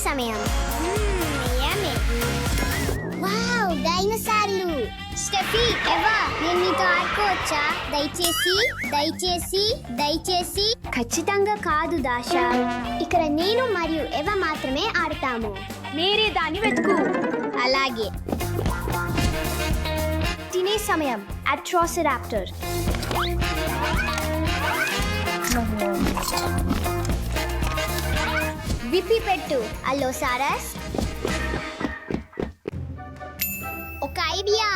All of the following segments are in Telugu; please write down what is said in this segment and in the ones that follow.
సమయం. వావ్, డైనోసార్లు. స్టెఫీ, ఎవా, నేను మీతో ఆడుకోవచ్చా? దయచేసి దయచేసి దయచేసి. ఖచ్చితంగా కాదు దాషా, ఇక్కడ నేను మరియు ఎవా మాత్రమే ఆడతాము. మీరే దాన్ని వెతుకు. అలాగే. తినే సమయం. అట్రాసిరాప్టర్. విప్పి పెట్టు అల్లోసారస్. ఒక ఐడియా.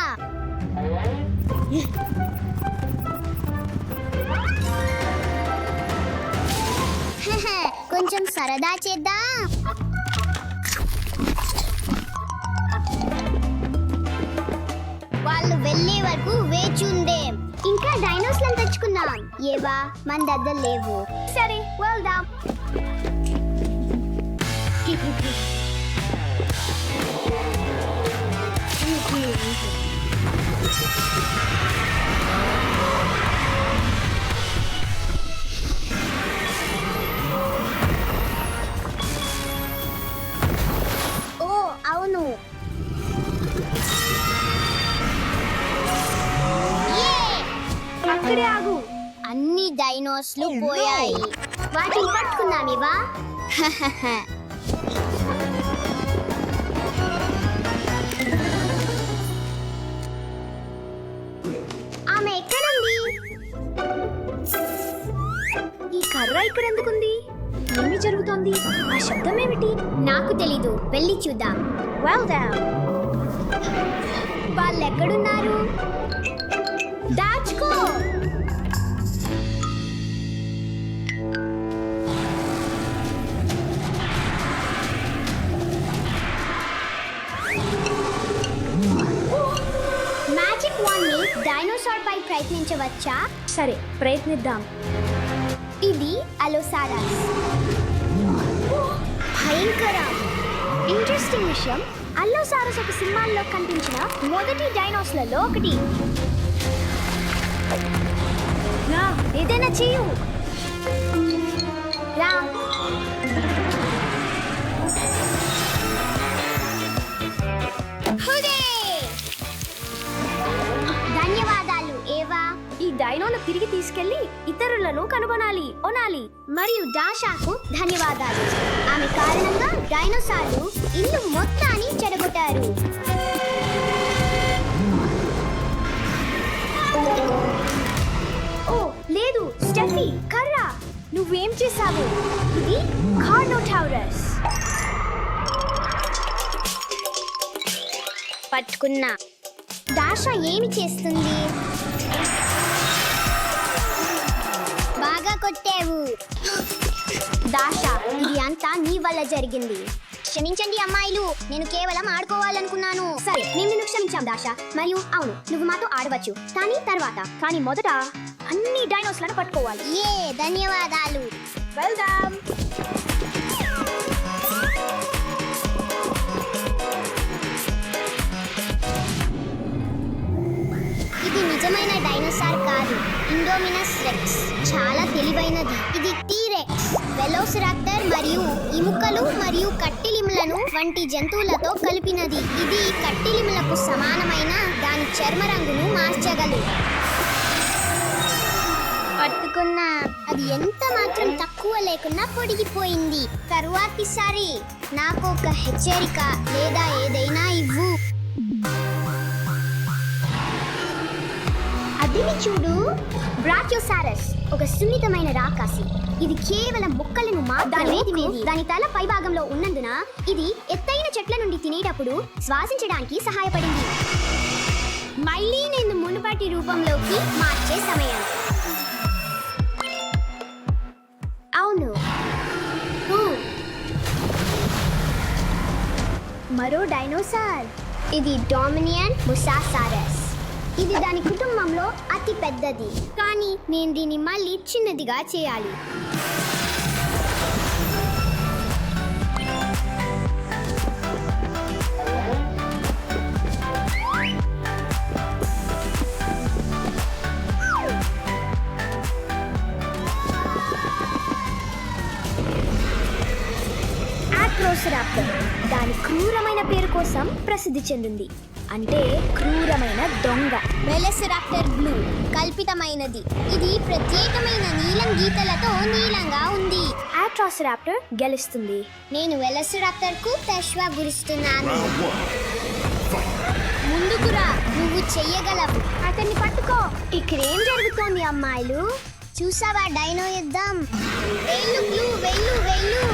కొంచెం సరదా చేద్దాం. వాళ్ళు వెళ్ళే వరకు వేచుందేం. ఇంకా డైనోస్లను తెచ్చుకుందాం. ఏవా, మన దగ్గర లేవు. సరే, వెళ్దాం. ఓ అవును. అక్కడే ఆగు. అన్ని డైనోస్లు పోయాయి. వాటిని పట్టుకుందాం ఇవా. ఆమె ఎక్కడుంది? ఈ కర్ర ఇక్కడ ఎందుకుంది? ఏమి జరుగుతోంది? ఆ శబ్దం ఏమిటి? నాకు తెలీదు. వెళ్ళి చూద్దాం. వెళ్దాం. వాళ్ళు ఎక్కడున్నారు? దాచుకో. మ్యాజిక్ వాన్ ని డైనోసార్ పై ప్రయత్నించవచ్చా? సరే, ప్రయత్నిద్దాం. ఇది అలోసారస్. భయంకరం. ఇంట్రెస్టింగ్ విషయం, అల్లోసారస్ ఒక సినిమాల్లో కనిపించిన మొదటి డైనోస్లలో ఒకటి. ఏదైనా చేయు. రా. హురే! ధన్యవాదాలు ఏవా. ఈ డైనోను తిరిగి తీసుకెళ్లి ఇతరులను కనుగొనాలి. ఒనాలి. మరియు డాషాకు ధన్యవాదాలు. ఆమె కారణంగా డైనోసార్లు ఇల్లు మొత్తాన్ని చెడగొట్టారు. ఓ లేదు, స్టెఫీ, కర్ర, నువ్వేం చేశావు? ఇది కార్నోటారస్. పట్టుకున్నా. డాషా ఏమి చేస్తుంది? బాగా కొట్టావు. దాషా, ఇది అంతా నీ వల్ల జరిగింది. క్షమించండి అమ్మాయిలు, నేను కేవలం ఆడుకోవాలనుకున్నాను. సరే, మేము నిన్ను క్షమించాం దాషా. మరియు అవును, నువ్వు మాతో ఆడవచ్చు, కానీ మొదట అన్ని డైనోస్లను పట్టుకోవాలి. ధన్యవాదాలు. వెళ్దాం. ఇది నిజమైన డైనోసార్ కాదు, ఇండోమినస్ రెక్స్. చాలా తెలివైనది. ఇది టీరెక్స్, వెలోసిరాప్టర్ మరియు ఎముకలు మరియు కట్టిలిములను వంటి జంతువులతో కలిపినది. ఇది కట్టిలిములకు సమానమైన దాని చర్మ రంగును మార్చగలదు. పట్టుకున్నా. అది ఎంత మాత్రం తక్కువ లేకుండా పొడిగిపోయింది. తరువాతిసారి నాకు ఒక హెచ్చరిక లేదా ఏదైనా ఇవ్వు. అదిని చూడు. బ్రాచియోసారస్ ఒక సున్నితమైన రాకాసి. ఇది కేవలం ముక్కలను మాత్రమే తినేది. దాని తల పైభాగంలో ఉన్నందున ఇది ఎత్తైన చెట్ల నుండి తినేటప్పుడు శ్వాసించడానికి సహాయపడింది. మళ్ళీ నేను మునుపటి రూపంలోకి మార్చే సమయం. అవును. మరో డైనోసార్. ఇది డామినియన్ ముసాసారస్. ఇది దాని కుటుంబంలో అతి పెద్దది, కానీ నేను దీన్ని మళ్ళీ చిన్నదిగా చేయాలి. ఆక్రోసిరాప్టర్. వెలసిరాప్టర్ దాని క్రూరమైన పేరు కోసం ప్రసిద్ధి చెందింది. అంటే క్రూరమైన దొంగ. వెలసిరాప్టర్ బ్లూ కల్పితమైనది. ఇది ప్రత్యేకమైన నీలం గీతలతో నీలంగా ఉంది. ఆట్రాసిరాప్టర్ గెలుస్తుంది. నేను వెలసిరాప్టర్ కు పెష్వా గురిస్తున్నాను. ముందుకురా, నువ్వు చెయ్యగలవు. అతన్ని పట్టుకో. ఇక్కడేం జరుగుతోంది అమ్మాయిలు? చూసావా డైనో యుద్ధం? వెళ్ళు బ్లూ, వెళ్ళు వెళ్ళు.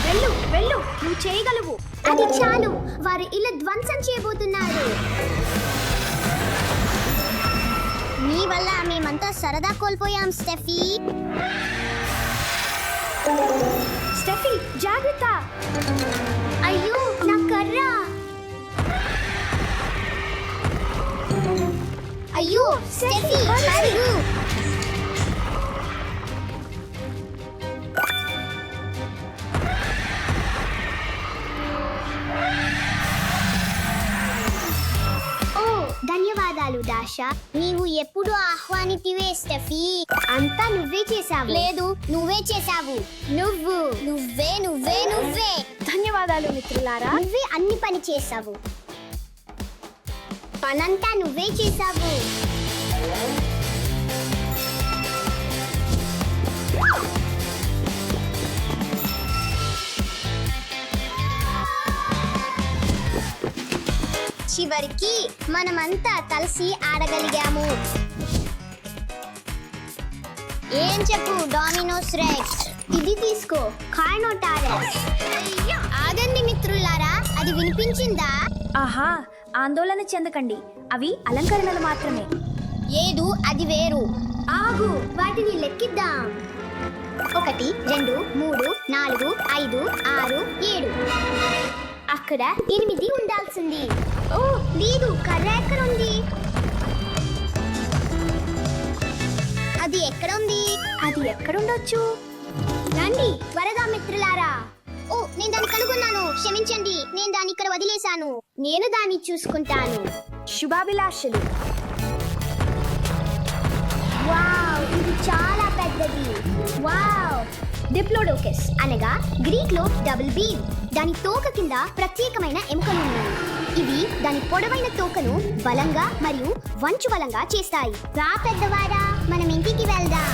వెళ్ళు వెళ్ళు, నువ్వు చేయగలవు. అది చాలు, వారు ఇలా ధ్వంసం చేయబోతున్నారు. నీ వల్ల మేమంతా సరదా కోల్పోయాం స్టెఫీ. స్టెఫీ జాగ్రత్త. అయ్యో నా కర్ర. అయ్యో స్టెఫీ పరుగు. ధన్యవాదాలు దాషా. నీవు ఎప్పుడు ఆహ్వానితివే స్టెఫీ. అంతా నువ్వే చేసావు. లేదు, నువ్వే చేసావు. నువ్వు నువ్వే నువ్వే నువ్వే. ధన్యవాదాలు మిత్రులారా. నువ్వే అన్ని పని చేసావు. పనంతా నువ్వే చేసావు. చివరికి మనమంతా కలిసి ఆడగలిగాము. ఏం చెప్పు డామినోస్ రెక్స్? ఇది తీసుకో కార్నోటారస్. ఆగండి మిత్రులారా, అది వినిపించిందా? ఆహా, ఆందోళన చెందకండి, అవి అలంకరణలు మాత్రమే. ఏదు, అది వేరు. ఆగు, వాటిని లెక్కిద్దాం. 1 2 3 4 5 6 7. అక్కడ 8 ఉండాల్సింది. ఓ లేదు, కర్ర ఎక్కడుంది? అది ఎక్కడుంది? అది ఎక్కడుండొచ్చు? రండి త్వరగా మిత్రులారా. ఓ, నేను దాన్ని కనుగొన్నాను. క్షమించండి, నేను దాన్ని ఇక్కడ వదిలేశాను. నేను దాన్ని చూసుకుంటాను. శుభాభిలాషలు. వావ్, ఇది చాలా పెద్దది. వావ్. డిప్లోడోకస్ అనగా గ్రీక్ లో డబుల్ బీమ్. దాని తోక కింద ప్రత్యేకమైన ఎముకలు ఉన్నాయి. ఇవి దాని పొడవైన తోకను బలంగా మరియు వంచు బలంగా చేస్తాయి. రా పెద్దవారా, మనం ఇంటికి వెళ్దాం.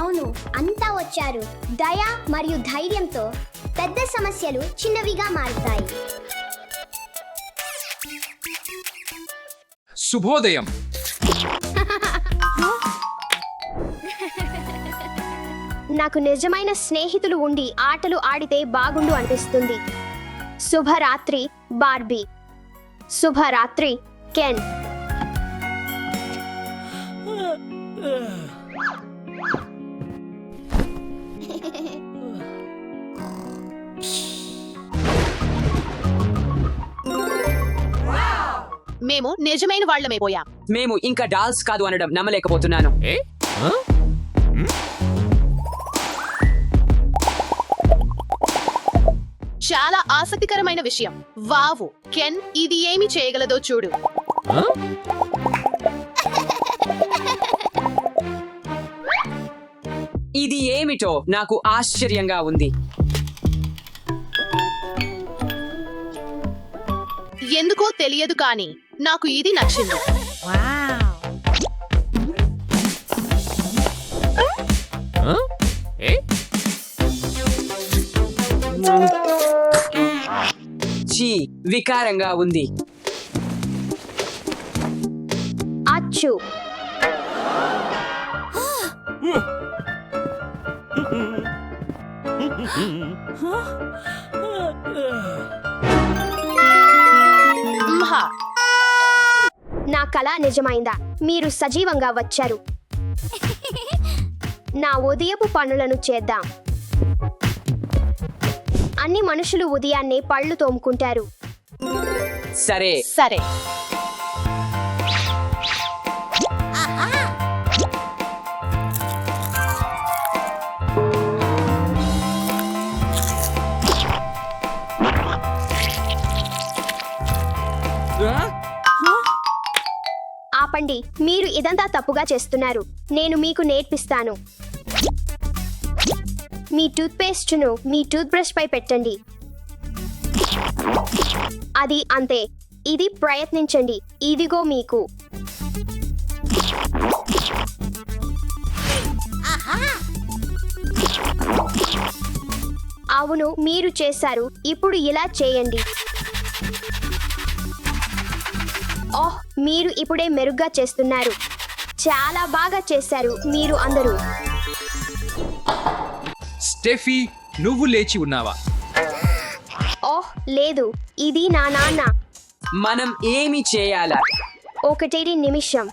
అవును, అంతా వచ్చారు. దయ మరియు ధైర్యంతో పెద్ద సమస్యలు చిన్నవిగా మారుతాయి. శుభోదయం. నాకు నిజమైన స్నేహితులు ఉండి ఆటలు ఆడితే బాగుండు అనిపిస్తుంది. శుభరాత్రి బార్బీ. శుభరాత్రి కెన్. మేము నిజమైన వాళ్ళమైపోయాం. మేము ఇంకా డాల్స్ కాదు అనడం నమ్మలేకపోతున్నాను. చాలా ఆసక్తికరమైన విషయం. వావు కెన్, ఇది ఏమి చేయగలదో చూడు. ఇది ఏమిటో నాకు ఆశ్చర్యంగా ఉంది. ఎందుకో తెలియదు కానీ నాకు ఇది నచ్చింది. చీ, వికారంగా ఉంది. అచ్చు. మహా, నా కళ నిజమైందా? మీరు సజీవంగా వచ్చారు. నా ఉదయపు పనులను చేద్దాం. అన్ని మనుషులు ఉదయాన్నే పళ్ళు తోముకుంటారు. సరే సరే. ఆపండి, మీరు ఇదంతా తప్పుగా చేస్తున్నారు. నేను మీకు నేర్పిస్తాను. మీ టూత్పేస్ట్ను మీ టూత్ బ్రష్ పై పెట్టండి. అది అంతే. ఇది ప్రయత్నించండి. ఇదిగో మీకు. అవును, మీరు చేశారు. ఇప్పుడు ఇలా చేయండి. ఓహ్, మీరు ఇప్పుడే మెరుగ్గా చేస్తున్నారు. చాలా బాగా చేశారు మీరు అందరూ. స్టెఫీ, నువ్వు లేచి ఉన్నావా? ఓహ్ లేదు, ఇది నా నాన్న. మనం ఏమి చేయాలా? 1 నిమిషం.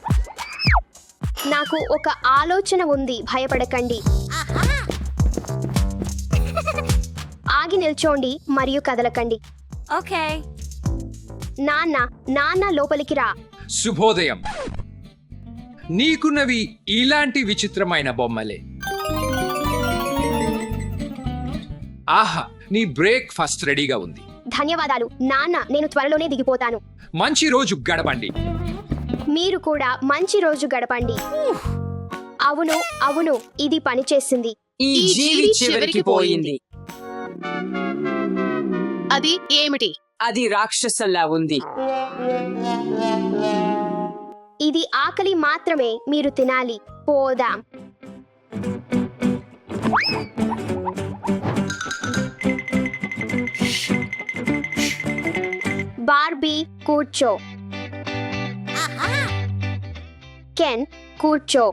నాకు ఒక ఆలోచన ఉంది. భయపడకండి. ఆగి నిల్చోండి మరియు కదలకండి. ఓకే. నాన్న లోపలికి రా. శుభోదయం. నీకున్నవి ఇలాంటి విచిత్రమైన బొమ్మలే. ఆహా, నీ బ్రేక్ఫాస్ట్ రెడీగా ఉంది. ధన్యవాదాలు నాన్న, నేను త్వరలోనే దిగిపోతాను. మంచి రోజు గడపండి. మీరు కూడా మంచి రోజు గడపండి. అవును అవును, ఇది పనిచేసింది. ఈ జీవి చివరికి పోయింది. అది ఏమిటి? అది రాక్షసంలా ఉంది. ఇది ఆకలి మాత్రమే. మీరు తినాలి. పోదాం. బార్బీ కూర్చో. కెన్ కూర్చో.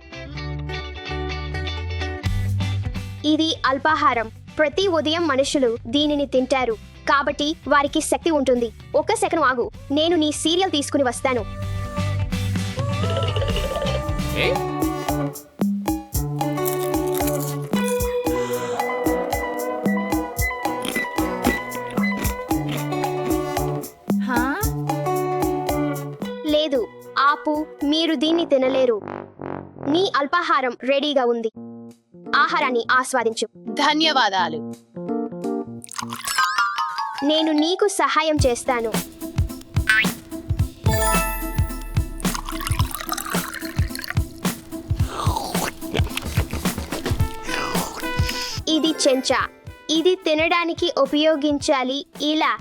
ఇది అల్పాహారం. ప్రతి ఉదయం మనుషులు దీనిని తింటారు, కాబట్టి వారికి శక్తి ఉంటుంది. 1 సెకను ఆగు, నేను నీ సీరియల్ తీసుకుని వస్తాను. లేదు, ఆపు. మీరు దీన్ని తినలేరు. నీ అల్పాహారం రెడీగా ఉంది. ఆహారాన్ని ఆస్వాదించు. ధన్యవాదాలు. నేను నీకు సహాయం చేస్తాను. ఇది చెంచా. ఇది తినడానికి ఉపయోగించాలి. ఇలా.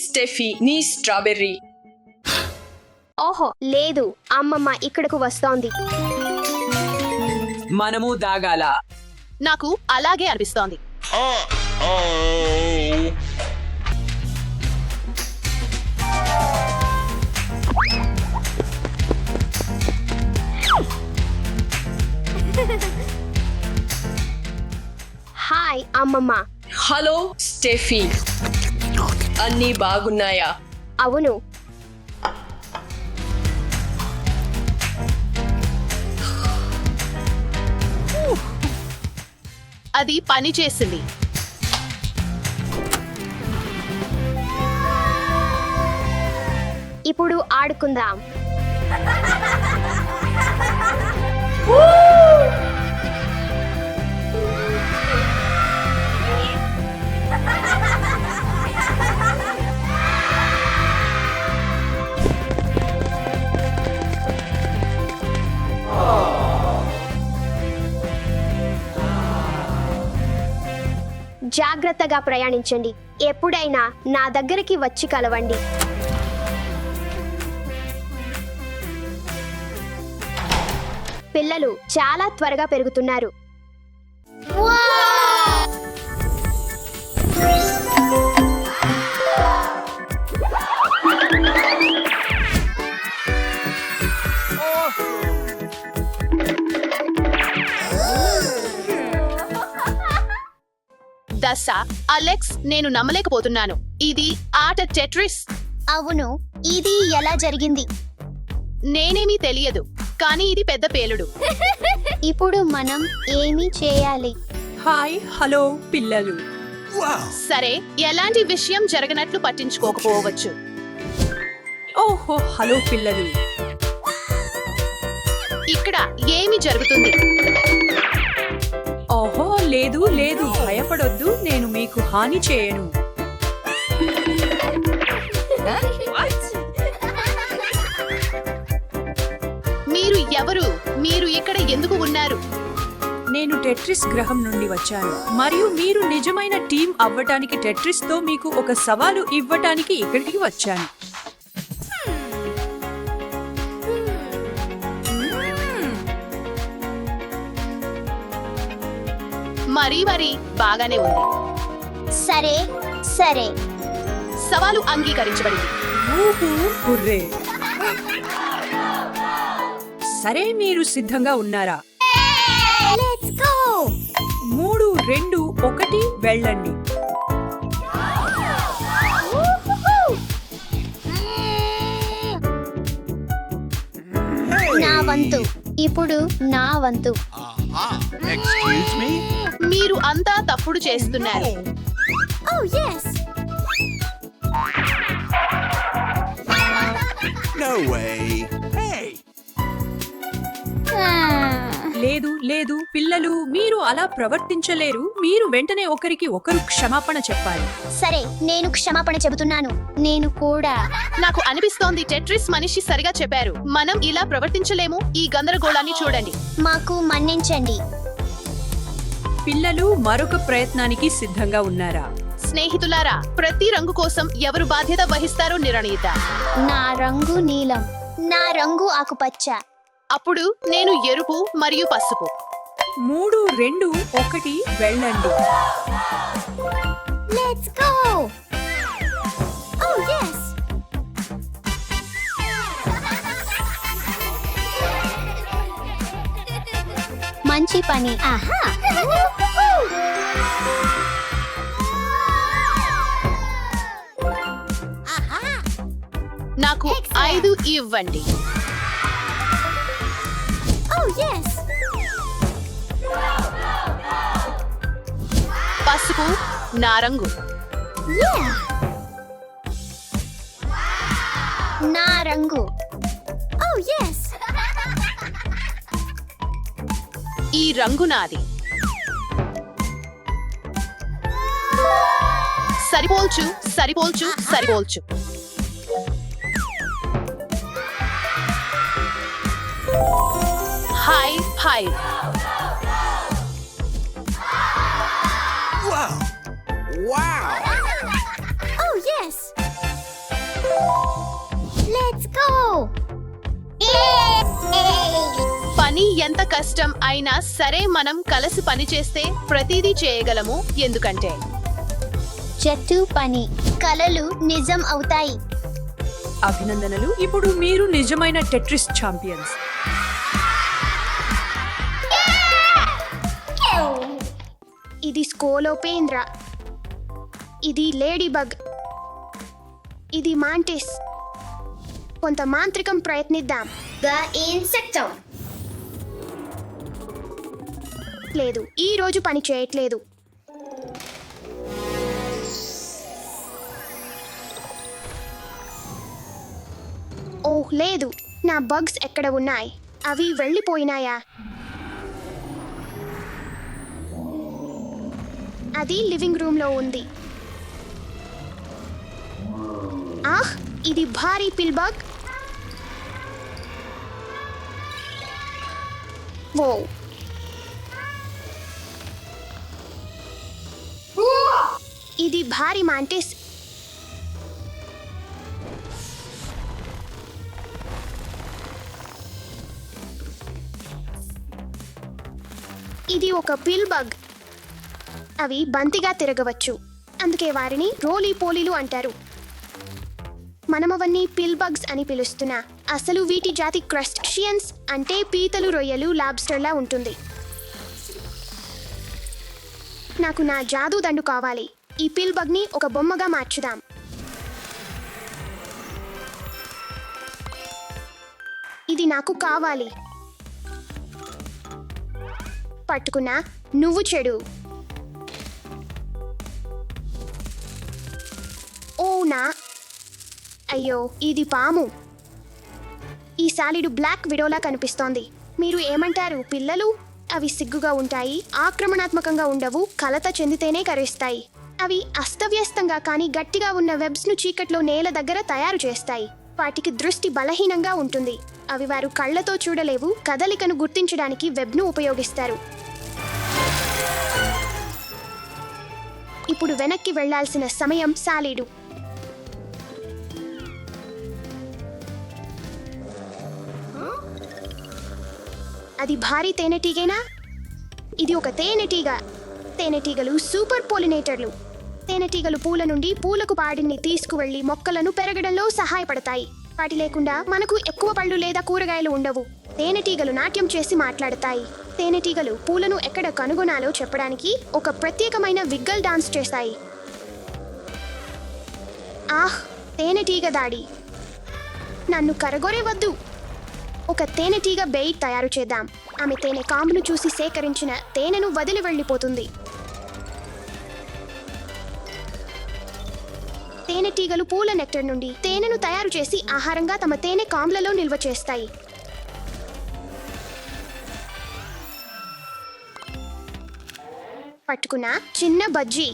స్టెఫీ, నీ స్ట్రాబెర్రీ. ఓహో లేదు, అమ్మమ్మ ఇక్కడకు వస్తోంది. మనము దాగాల. నాకు అలాగే అనిపిస్తోంది. హాయ్ అమ్మమ్మ. హలో స్టెఫీ, అన్నీ బాగున్నాయా? అవును. అది పని చేసింది. ఇప్పుడు ఆడుకుందాం. జాగ్రత్తగా ప్రయాణించండి. ఎప్పుడైనా నా దగ్గరికి వచ్చి కలవండి. పిల్లలు చాలా త్వరగా పెరుగుతున్నారు. దశ అలెక్స్, నేను నమ్మలేకపోతున్నాను. ఇది ఆట టెట్రిస్. అవును, ఇది ఎలా జరిగింది? నేనేమీ తెలియదు, కానీ ఇది పెద్ద పేలుడు. ఇప్పుడు మనం ఏమి చేయాలి? హాయ్, హలో పిల్లలు. సరే, ఎలాంటి విషయం జరగనట్లు పట్టించుకోకపోవచ్చు. ఓహో, హలో పిల్లలు. ఇక్కడ ఏమి జరుగుతుంది? లేదు లేదు భయపడొద్దు, నేను మీకు హాని చేయను. మీరు ఎవరు? మీరు ఇక్కడ ఎందుకు ఉన్నారు? నేను టెట్రిస్ గ్రహం నుండి వచ్చాను మరియు మీరు నిజమైన టీం అవ్వటానికి టెట్రిస్ తో మీకు ఒక సవాలు ఇవ్వటానికి ఇక్కడికి వచ్చాను. మరీ బాగానే ఉంది. సరే సరే సవాలు అంగీకరించబడింది. ఊహూ, హుర్రే. సరే, మీరు సిద్ధంగా ఉన్నారా? లెట్స్ గో 3, 2, 1 వెళ్ళండి. నా వంతు. ఇప్పుడు నా వంతు. Excuse me? మీరు అంతా తప్పుడు చేస్తున్నారు. ఓ yes No way. Hey! లేదు లేదు పిల్లలు, మీరు అలా ప్రవర్తించలేరు. మీరు వెంటనే ఒకరికి ఒకరు క్షమాపణ చెప్పాలి. సరే నేను క్షమాపణ చెబుతున్నాను. నేను కూడా. నాకు అనిపిస్తోంది టెట్రిస్ మనిషి సరిగా చెప్పారు. మనం ఇలా ప్రవర్తించలేము. ఈ గందరగోళాన్ని చూడండి. మాకు మన్నించండి. పిల్లలు మరొక ప్రయత్నానికి సిద్ధంగా ఉన్నారా? స్నేహితులారా, ప్రతి రంగు కోసం ఎవరు బాధ్యత వహిస్తారో నిర్ణయిద్దాం. నా రంగు నీలం. నా రంగు ఆకుపచ్చ. అప్పుడు నేను ఎరుపు మరియు పసుపు. 3, 2, 1 వెళ్ళండి. లెట్స్ గో ఓ yes మంచి పని. ఆహా నాకు 5 ఇవ్వండి. ఓ yes పసుపు నా రంగు. yeah నా రంగు. ఓ yes ఈ రంగు నాది. సరిపోల్చు సరిపోల్చు సరిపోల్చు. Hi hi. Whoa! Wow! oh yes let's go పని ఎంత కష్టం అయినా సరే మనం కలిసి పని చేస్తే ప్రతిదీ చేయగలము. ఎందుకంటే చెట్టు పని. కలలు నిజం అవుతాయి. అభినందనలు, ఇప్పుడు మీరు నిజమైన టెట్రిస్ ఛాంపియన్స్. ఇది స్కోలోపేంద్ర. ఇది లేడీ బగ్. ఇది మాంటిస్. కొంత మాంత్రికం ప్రయత్నిద్దాం. The insecto లేదు, ఈ రోజు పని చేయట్లేదు. ఓహ్ లేదు, నా బగ్స్ ఎక్కడ ఉన్నాయి? అవి వెళ్ళిపోయినాయా? అది లివింగ్ రూమ్ లో ఉంది. ఆహ్, ఇది భారీ పిల్ బగ్. ఓ, ఇది భారీ మాంటిస్. ఇది ఒక పిల్ బగ్. అవి బంతిగా తిరగవచ్చు, అందుకే వారిని రోలీ పోలీలు అంటారు. మనమవన్నీ పిల్ బగ్స్ అని పిలుస్తున్నా అసలు వీటి జాతి క్రస్టేషియన్స్, అంటే పీతలు, రొయ్యలు, లాబ్స్టర్లా ఉంటుంది. నాకు నా జాదూ దండు కావాలి. ఈ పిల్ బగ్ ని ఒక బొమ్మగా మార్చుదాం. ఇది నాకు కావాలి. పట్టుకున్నా, నువ్వు చెడు. ఓ నా, అయ్యో, ఇది పాము. ఈ సాలిడు బ్లాక్ విడోలా కనిపిస్తోంది. మీరు ఏమంటారు పిల్లలు? అవి సిగ్గుగా ఉంటాయి, ఆక్రమణాత్మకంగా ఉండవు, కలత చెందితేనే కరుస్తాయి. అవి అస్తవ్యస్తంగా కానీ గట్టిగా ఉన్న వెబ్స్ను చీకట్లో నేల దగ్గర తయారు చేస్తాయి. వాటికి దృష్టి బలహీనంగా ఉంటుంది. అవి వారు కళ్ళతో చూడలేవు, కదలికను గుర్తించడానికి వెబ్ను ఉపయోగిస్తారు. ఇప్పుడు వెనక్కి వెళ్లాల్సిన సమయం సాలీడు. అది భారీ తేనెటీగేనా? ఇది ఒక తేనెటీగ. తేనెటీగలు సూపర్ పోలినేటర్లు. తేనెటీగలు పూల నుండి పూలకు పాడిని తీసుకువెళ్లి మొక్కలను పెరగడంలో సహాయపడతాయి. వాటి లేకుండా మనకు ఎక్కువ పళ్ళు లేదా కూరగాయలు ఉండవు. తేనెటీగలు నాట్యం చేసి మాట్లాడతాయి. తేనెటీగలు పూలను ఎక్కడ కనుగొనాలో చెప్పడానికి ఒక ప్రత్యేకమైన విగ్గల్ డాన్స్ చేస్తాయి. ఆహ్, తేనెటీగ దాడి! నన్ను కరగొరేవద్దు. ఒక తేనెటీగ బెయిట్ తయారు చేద్దాం. ఆమె తేనె కాంబును చూసి సేకరించిన తేనెను వదిలి వెళ్ళిపోతుంది. తేనెటీగలు పూల నెక్టర్ నుండి తేనెను తయారు చేసి ఆహారంగా తమ తేనె కాంబ్లలో నిల్వ చేస్తాయి. పట్టుకున్న చిన్న బజ్జీ.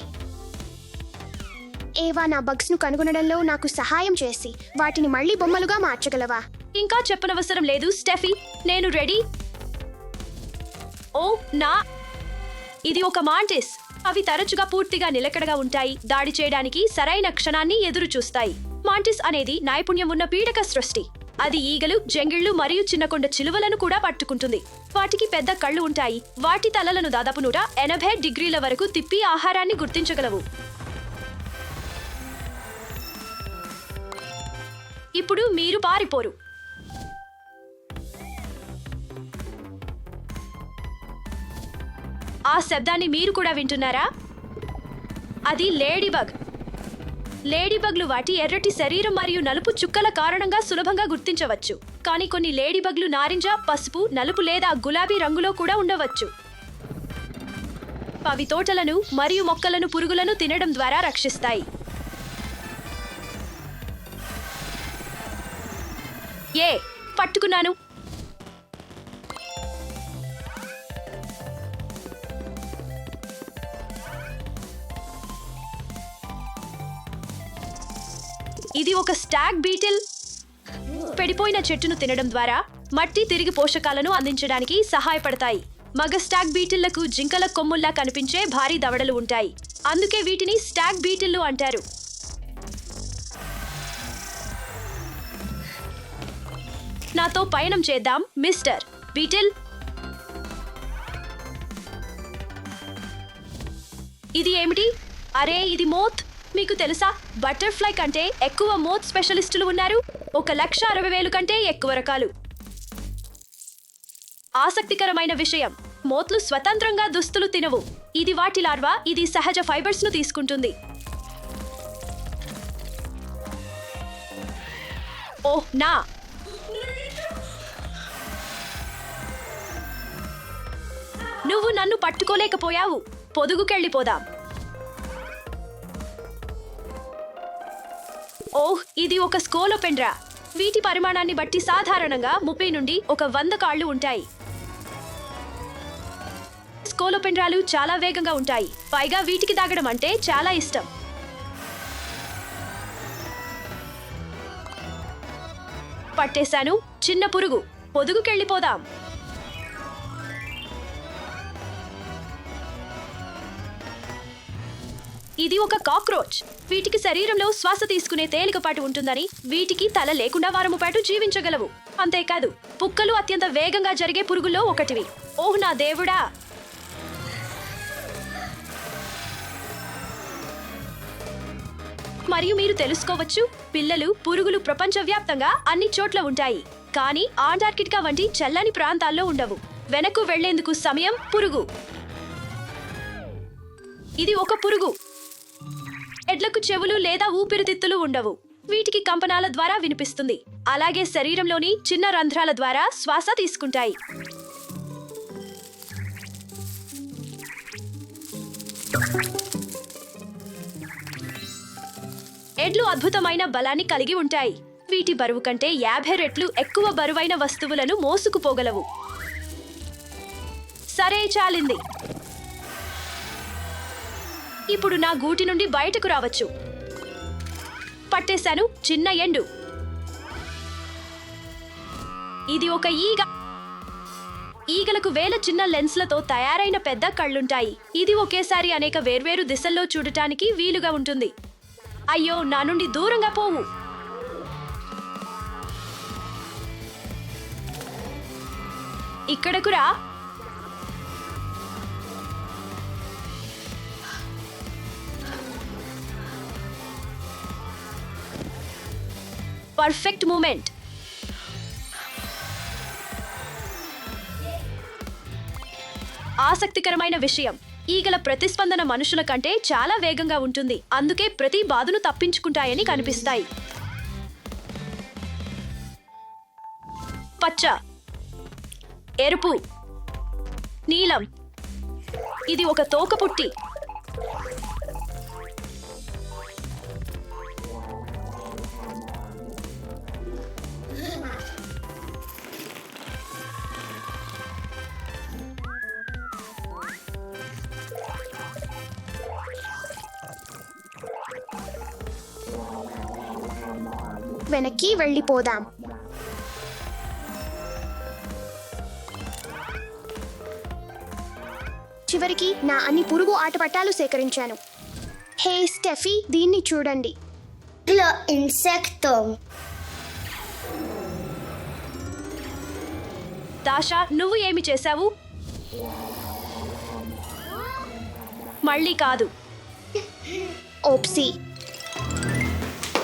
ఏవా, నా బగ్స్ ను కనుగొనడంలో నాకు సహాయం చేసి వాటిని మళ్ళీ బొమ్మలుగా మార్చగలవా? ఇంకా చెప్పనవసరం లేదు స్టెఫీ, నేను రెడీ. ఓ నా, ఇది ఒక మాంటిస్. అవి తరచుగా పూర్తిగా నిలకడగా ఉంటాయి, దాడి చేయడానికి సరైన క్షణాన్ని ఎదురు చూస్తాయి. మాంటిస్ అనేది నైపుణ్యం ఉన్న పీడక సృష్టి. అది ఈగలు, జంగిళ్లు మరియు చిన్నకొండ చిలువలను కూడా పట్టుకుంటుంది. వాటికి పెద్ద కళ్ళు ఉంటాయి. వాటి తలలను దాదాపు 180 డిగ్రీల వరకు తిప్పి ఆహారాన్ని గుర్తించగలవు. ఇప్పుడు మీరు పారిపోరు. ఆ శబ్దాన్ని మీరు కూడా వింటున్నారా? అది లేడీబగ్. లేడీబగ్లు వాటి ఎర్రటి శరీరం మరియు నలుపు చుక్కల కారణంగా సులభంగా గుర్తించవచ్చు. కానీ కొన్ని లేడీబగ్లు నారింజ, పసుపు, నలుపు లేదా గులాబీ రంగులో కూడా ఉండవచ్చు. అవి తోటలను మరియు మొక్కలను పురుగులను తినడం ద్వారా రక్షిస్తాయి. పట్టుకున్నాను. ఇది ఒక స్టాగ్ బీటిల్. పెడిపోయిన చెట్టును తినడం ద్వారా మట్టి తిరిగి పోషకాలను అందించడానికి సహాయపడతాయి. మగ స్టాగ్ బీటిళ్లకు జింకల కొమ్ముల్లా కనిపించే భారీ దవడలు ఉంటాయి. అందుకే వీటిని స్టాగ్ బీటిల్లు అంటారు. నాతో పయనం చేద్దాం మిస్టర్ బీటిల్. ఇది ఏమిటి? అరే, ఇది మోత్. మీకు తెలుసా, బటర్ఫ్లై కంటే ఎక్కువ మోత్ స్పెషలిస్టులు ఉన్నారు. 1,60,000 కంటే ఎక్కువ రకాలు. ఆసక్తికరమైన విషయం, మోత్లు స్వతంత్రంగా దుస్తులు తినవు. ఇది వాటి లార్వా. ఇది సహజ ఫైబర్స్ ను తీసుకుంటుంది. ఓహ్ నా, నువ్వు నన్ను పట్టుకోలేకపోయావు. పొదుగుకెళ్ళిపోదాం. ఓహ్, ఇది ఒక స్కోలోపెండ్రా. వీటి పరిమాణాన్ని బట్టి సాధారణంగా 30 నుండి 100 కాళ్ళు ఉంటాయి. స్కోలోపెండ్రాలు చాలా వేగంగా ఉంటాయి. పైగా వీటికి దాగడం అంటే చాలా ఇష్టం. పట్టేశాను. చిన్న పురుగు. పొదుగుకెళ్ళిపోదాం. ఇది ఒక కాక్రోచ్. వీటికి శరీరంలో శ్వాస తీసుకునే తేలికపాటు ఉంటుందని, వీటికి తల లేకుండా వారము పాటు జీవించగలవు. అంతేకాదు, పుక్కలు అత్యంత వేగంగా జరిగే పురుగుల్లో ఒకటివి. ఓహ్ నా దేవుడా! మరియు మీరు తెలుసుకోవచ్చు, పిల్లలు పురుగులు ప్రపంచవ్యాప్తంగా అన్ని చోట్ల ఉంటాయి. కానీ అంటార్కిటికా వంటి చల్లని ప్రాంతాల్లో ఉండవు. వెనక్కు వెళ్లేందుకు సమయం. పురుగు. ఇది ఒక పురుగు. ఎడ్లకు చెవులు లేదా ఊపిరితిత్తులు ఉండవు. వీటికి కంపనాల ద్వారా వినిపిస్తుంది. అలాగే శరీరంలోని చిన్న రంధ్రాల ద్వారా శ్వాస తీసుకుంటాయి. ఎడ్లు అద్భుతమైన బలాన్ని కలిగి ఉంటాయి. వీటి బరువు కంటే 50 రెట్లు ఎక్కువ బరువైన వస్తువులను మోసుకుపోగలవు. సరే చాలింది. ఇప్పుడు నా గూటి నుండి బయటకు రావచ్చు. పట్టేశాను. చిన్న ఎండు. ఇది ఒక ఈగ. ఈగలకు వేల చిన్న లెన్స్లతో తయారైన పెద్ద కళ్ళుంటాయి. ఇది ఒకేసారి అనేక వేర్వేరు దిశల్లో చూడటానికి వీలుగా ఉంటుంది. అయ్యో, నా నుండి దూరంగా పోవు. ఇక్కడకు రా. Perfect moment. ఆసక్తికరమైన విషయం, ఈగల ప్రతిస్పందన మనుషుల కంటే చాలా వేగంగా ఉంటుంది. అందుకే ప్రతి బాధను తప్పించుకుంటాయని కనిపిస్తాయి. పచ్చ, ఎరుపు, నీలం. ఇది ఒక తోకపుట్టి. వెనక్కి వెళ్ళిపోదాం. చివరికి నా అన్ని పురుగు ఆటపట్టాలు సేకరించాను. హే స్టెఫీ, దీన్ని చూడండి. Lo insecto. దాషా, నువ్వు ఏమి చేశావు? మళ్ళీ కాదు. ఓప్సీ.